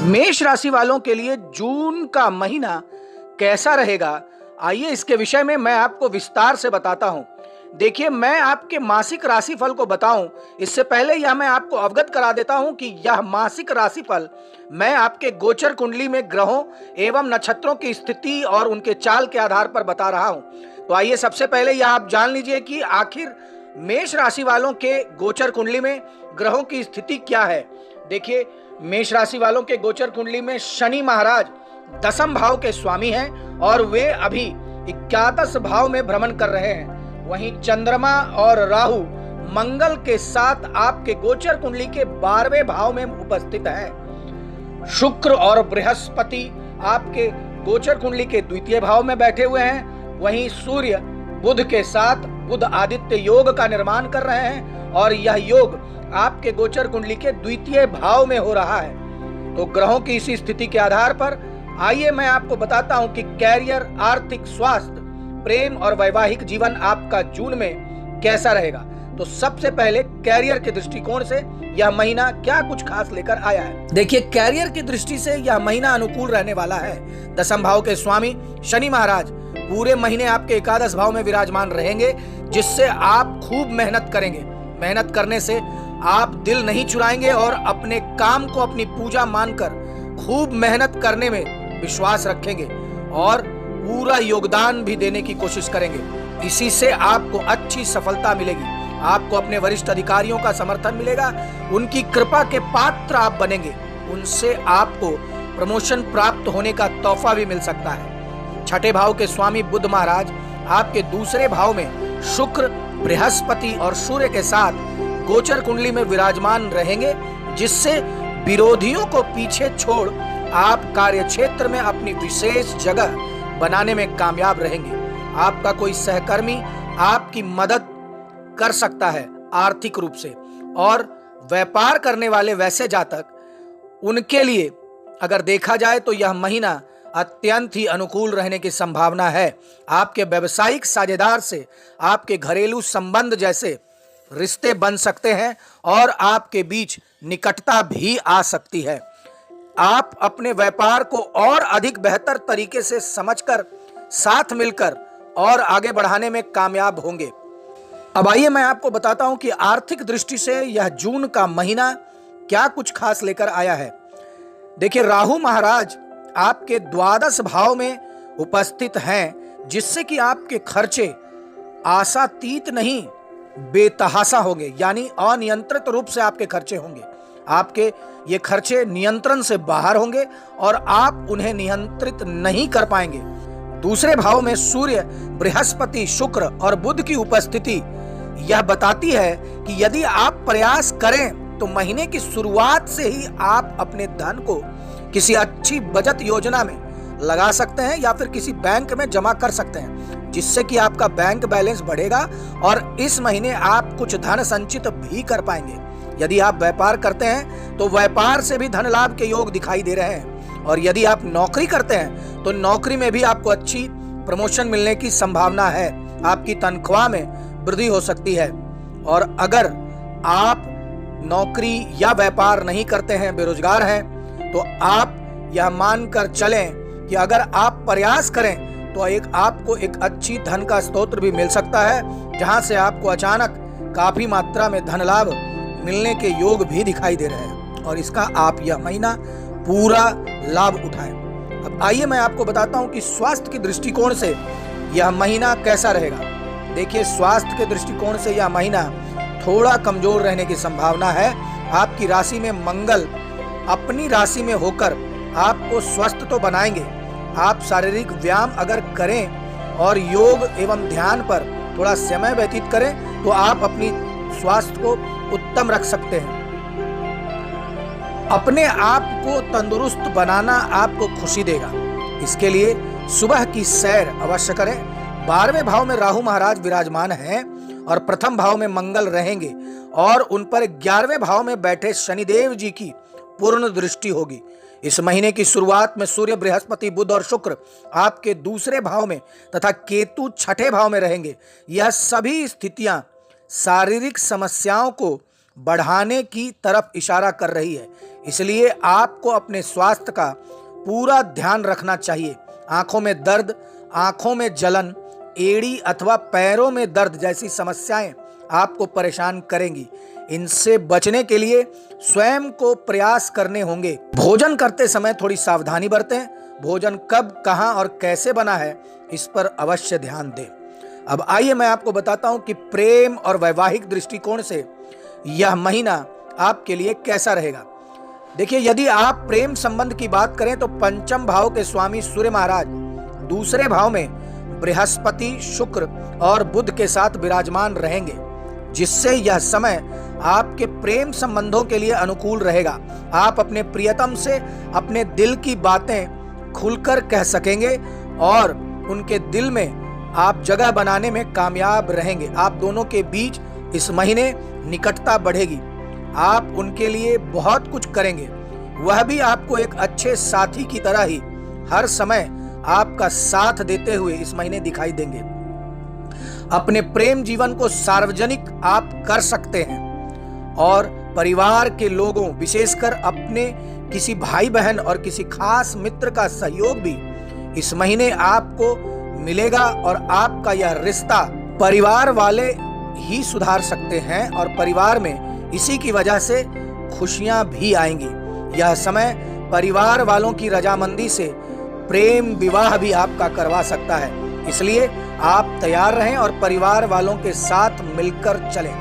मेष राशि वालों के लिए जून का महीना कैसा रहेगा? आइए इसके विषय में मैं आपको विस्तार से बताता हूं। देखिए, मैं आपके मासिक राशिफल को बताऊं इससे पहले यह मैं आपको अवगत करा देता हूं कि यह मासिक राशिफल मैं आपके गोचर कुंडली में ग्रहों एवं नक्षत्रों की स्थिति और उनके चाल के आधार पर बता रहा हूं। तो आइए सबसे पहले यह आप जान लीजिए कि आखिर मेष राशि वालों के गोचर कुंडली में ग्रहों की स्थिति क्या है। देखिए, मेष राशि वालों के गोचर कुंडली में शनि महाराज दसम भाव के स्वामी हैं और वे अभी एकादश भाव में भ्रमण कर रहे हैं। वहीं चंद्रमा और राहु मंगल के साथ आपके गोचर कुंडली के 12वें भाव में उपस्थित हैं। शुक्र और बृहस्पति आपके गोचर कुंडली के द्वितीय भाव में बैठे हुए हैं। वहीं सूर्य बुध के साथ बुध आदित्य योग का निर्माण कर रहे हैं और यह योग आपके गोचर कुंडली के द्वितीय भाव में हो रहा है। तो ग्रहों की इसी स्थिति के आधार पर आइए मैं आपको बताता हूं कि कैरियर, आर्थिक, स्वास्थ्य, प्रेम और वैवाहिक जीवन आपका जून में कैसा रहेगा। तो सबसे पहले कैरियर के दृष्टिकोण से यह महीना क्या कुछ खास लेकर आया है। देखिए, कैरियर की दृष्टि से यह महीना अनुकूल रहने वाला है। दसम भाव के स्वामी शनि महाराज पूरे महीने आपके एकादश भाव में विराजमान रहेंगे, जिससे आप खूब मेहनत करेंगे। मेहनत करने से आप दिल नहीं चुराएंगे और अपने काम को अपनी पूजा मानकर खूब मेहनत करने में विश्वास रखेंगे और पूरा योगदान भी देने की कोशिश करेंगे। इसी से आपको अच्छी सफलता मिलेगी। आपको अपने वरिष्ठ अधिकारियों का समर्थन मिलेगा, उनकी कृपा के पात्र आप बनेंगे। उनसे आपको प्रमोशन प्राप्त होने का तोहफा भी मिल सकता है। छठे भाव के स्वामी बुध महाराज आपके दूसरे भाव में शुक्र, बृहस्पति और सूर्य के साथ गोचर कुंडली में विराजमान रहेंगे, जिससे विरोधियों को पीछे छोड़ आप कार्यक्षेत्र में अपनी विशेष जगह बनाने में कामयाब रहेंगे। आपका कोई सहकर्मी आपकी मदद कर सकता है आर्थिक रूप से, और व्यापार करने वाले वैसे जातक, उनके लिए अगर देखा जाए तो यह महीना अत्यंत ही अनुकूल रहने की संभावना है। आपके व्यावसायिक साझेदार से आपके घरेलू संबंध जैसे रिश्ते बन सकते हैं और आपके बीच निकटता भी आ सकती है। आप अपने व्यापार को और अधिक बेहतर तरीके से समझकर साथ मिलकर और आगे बढ़ाने में कामयाब होंगे। अब आइए मैं आपको बताता हूं कि आर्थिक दृष्टि से यह जून का महीना क्या कुछ खास लेकर आया है। देखिए, राहु महाराज आपके द्वादश भाव में उपस्थित हैं, जिससे कि आपके खर्चे आशातीत नहीं बेतहाशा होंगे, यानी अनियंत्रित रूप से आपके खर्चे होंगे। आपके ये खर्चे नियंत्रण से बाहर होंगे और आप उन्हें नियंत्रित नहीं कर पाएंगे। दूसरे भाव में सूर्य, बृहस्पति, शुक्र और बुध की उपस्थिति यह बताती है कि यदि आप प्रयास करें तो महीने की शुरुआत से ही आप अपने धन को किसी अच्छी बचत योजना में लगा सकते हैं या फिर किसी बैंक में जमा कर सकते हैं, जिससे कि आपका बैंक बैलेंस बढ़ेगा और इस महीने आप कुछ धन संचित भी कर पाएंगे। यदि आप व्यापार करते हैं तो व्यापार से भी धन लाभ के योग दिखाई दे रहे हैं, और यदि आप नौकरी करते हैं तो नौकरी में भी आपको अच्छी प्रमोशन मिलने की संभावना है। आपकी तनख्वाह में वृद्धि हो सकती है। और अगर आप नौकरी या व्यापार नहीं करते हैं, बेरोजगार हैं, तो आप यह मानकर चलें कि अगर आप प्रयास करें तो आपको एक अच्छी धन का स्रोत भी मिल सकता है, जहां से आपको अचानक काफी मात्रा में धन लाभ मिलने के योग भी दिखाई दे रहे हैं, और इसका आप यह महीना पूरा लाभ उठाएं। अब आइए मैं आपको बताता हूं कि स्वास्थ्य के दृष्टिकोण से यह महीना कैसा रहेगा। देखिए, स्वास्थ्य के दृष्टिकोण से यह महीना थोड़ा कमजोर रहने की संभावना है। आपकी राशि में मंगल अपनी राशि में होकर आपको स्वस्थ तो बनाएंगे। आप शारीरिक व्यायाम अगर करें और योग एवं ध्यान पर थोड़ा समय व्यतीत करें तो आप अपनी स्वास्थ्य को उत्तम रख सकते हैं। अपने आप को तंदुरुस्त बनाना आपको खुशी देगा। इसके लिए सुबह की सैर अवश्य करें। 12वें भाव में राहु महाराज विराजमान हैं और प्रथम भाव में मंगल रहेंगे, और उन पर 11वें भाव में बैठे शनिदेव जी की पूर्ण दृष्टि होगी। इस महीने की शुरुआत में सूर्य, बृहस्पति, बुध और शुक्र आपके दूसरे भाव में तथा केतु छठे भाव में रहेंगे। यह सभी स्थितियां शारीरिक समस्याओं को बढ़ाने की तरफ इशारा कर रही है। इसलिए आपको अपने स्वास्थ्य का पूरा ध्यान रखना चाहिए। आंखों में दर्द, आंखों में जलन, एड़ी अथवा पैरों में दर्द जैसी समस्याएं आपको परेशान करेंगी। इनसे बचने के लिए स्वयं को प्रयास करने होंगे। भोजन करते समय थोड़ी सावधानी बरतें। भोजन कब, कहां और कैसे बना है, इस पर अवश्य ध्यान दें। अब आइए मैं आपको बताता हूं कि प्रेम और वैवाहिक दृष्टिकोण से यह महीना आपके लिए कैसा रहेगा। देखिए, यदि आप प्रेम संबंध की बात करें तो पंचम भाव के स्वामी सूर्य महाराज दूसरे भाव में बृहस्पति, शुक्र और बुध के साथ विराजमान रहेंगे, जिससे यह समय आपके प्रेम संबंधों के लिए अनुकूल रहेगा। आप अपने प्रियतम से अपने दिल की बातें खुलकर कह सकेंगे और उनके दिल में आप जगह बनाने में कामयाब रहेंगे। आप दोनों के बीच इस महीने निकटता बढ़ेगी। आप उनके लिए बहुत कुछ करेंगे। वह भी आपको एक अच्छे साथी की तरह ही हर समय आपका साथ देते हुए इस महीने दिखाई देंगे। अपने प्रेम जीवन को सार्वजनिक आप कर सकते हैं और परिवार के लोगों, विशेषकर अपने किसी भाई बहन और किसी खास मित्र का सहयोग भी इस महीने आपको मिलेगा और आपका यह रिश्ता परिवार वाले ही सुधार सकते हैं और परिवार में इसी की वजह से खुशियां भी आएंगी। यह समय परिवार वालों की रजामंदी से प्रेम विवाह भी आपका करवा सकता है। इसलिए आप तैयार रहें और परिवार वालों के साथ मिलकर चलें।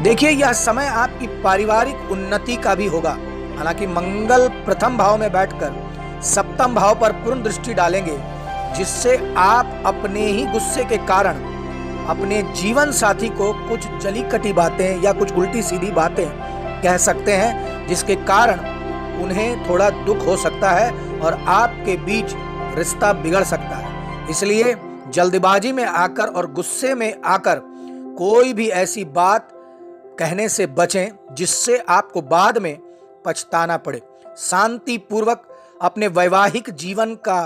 देखिए, यह समय आपकी पारिवारिक उन्नति का भी होगा। हालांकि मंगल प्रथम भाव में बैठकर सप्तम भाव पर पूर्ण दृष्टि डालेंगे, जिससे आप अपने ही गुस्से के कारण अपने जीवन साथी को कुछ जली कटी बातें या कुछ उल्टी सीधी बातें कह सकते हैं, जिसके कारण उन्हें थोड़ा दुख हो सकता है और आपके बीच रिश्ता बिगड़ सकता है। इसलिए जल्दबाजी में आकर और गुस्से में आकर कोई भी ऐसी बात कहने से बचें जिससे आपको बाद में पछताना पड़े। शांति पूर्वक अपने वैवाहिक जीवन का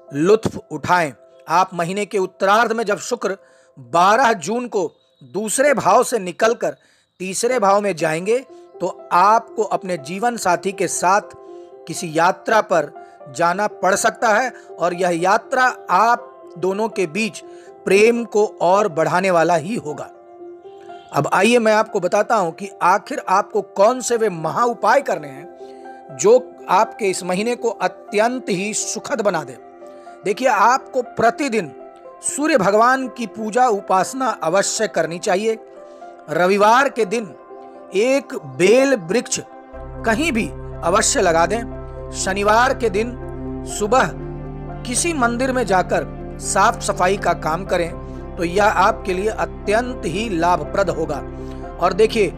लुत्फ उठाएं। आप महीने के उत्तरार्ध में जब शुक्र 12 जून को दूसरे भाव से निकलकर तीसरे भाव में जाएंगे तो आपको अपने जीवन साथी के साथ किसी यात्रा पर जाना पड़ सकता है और यह यात्रा आप दोनों के बीच प्रेम को और बढ़ाने वाला ही होगा। अब आइए मैं आपको बताता हूं कि आखिर आपको कौन से वे महा उपाय करने हैं जो आपके इस महीने को अत्यंत ही सुखद बना दे। देखिए, आपको प्रतिदिन सूर्य भगवान की पूजा उपासना अवश्य करनी चाहिए। रविवार के दिन एक बेल वृक्ष कहीं भी अवश्य लगा दें। शनिवार के दिन सुबह किसी मंदिर में जाकर साफ सफाई का काम करें तो यह आपके लिए अत्यंत ही लाभप्रद होगा। और देखिए,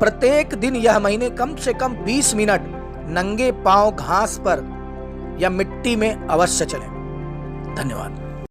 प्रत्येक दिन यह महीने कम से कम 20 मिनट नंगे पांव घास पर या मिट्टी में अवश्य चलें। धन्यवाद।